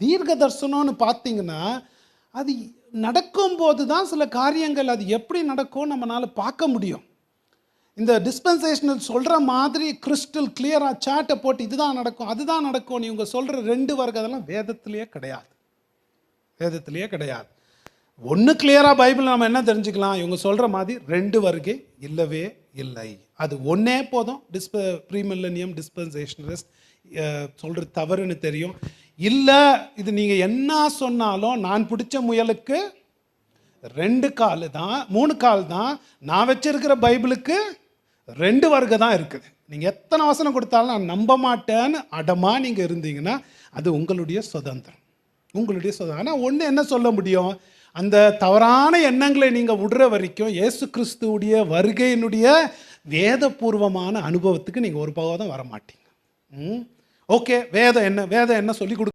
தீர்க்க தரிசனம்னு பார்த்தீங்கன்னா, அது நடக்கும்போது தான் சில காரியங்கள் அது எப்படி நடக்கும் நம்மனால பார்க்க முடியும். இந்த டிஸ்பென்சேஷனல் சொல்கிற மாதிரி கிறிஸ்டல் கிளியராக சார்ட்டை போட்டு இதுதான் நடக்கும் அதுதான் நடக்கும் இவங்க சொல்கிற 2 வர்க்கம் அதெல்லாம் வேதத்திலேயே கிடையாது. வேதத்திலேயே கிடையாது. ஒன்று கிளியராக பைபிள் நம்ம என்ன தெரிஞ்சுக்கலாம், இவங்க சொல்கிற மாதிரி 2 வருகை இல்லவே இல்லை. அது ஒன்றே போதும். ப்ரீமில்லனியம் டிஸ்பென்சேஷனலிஸ்ட் சொல்கிறது தவறுன்னு தெரியும். இல்லை இது நீங்கள் என்ன சொன்னாலும் நான் பிடிச்ச முயலுக்கு 2 கால் தான் 3 கால் தான், நான் வச்சிருக்கிற பைபிளுக்கு 2 வர்க்கம் தான் இருக்குது. நீங்கள் எத்தனை வசனம் கொடுத்தாலும் நான் நம்ப மாட்டேன்னு அடமாக நீங்கள் இருந்தீங்கன்னா அது உங்களுடைய சுதந்திரம், உங்களுடைய சுதந்திரம். ஆனால் ஒன்று என்ன சொல்ல முடியும், அந்த தவறான எண்ணங்களை நீங்கள் விடுற வரைக்கும் இயேசு கிறிஸ்துவுடைய வருகையினுடைய வேதபூர்வமான அனுபவத்துக்கு நீங்கள் ஒரு போதும் வர மாட்டீங்க. ஓகே, வேதம் என்ன சொல்லி கொடு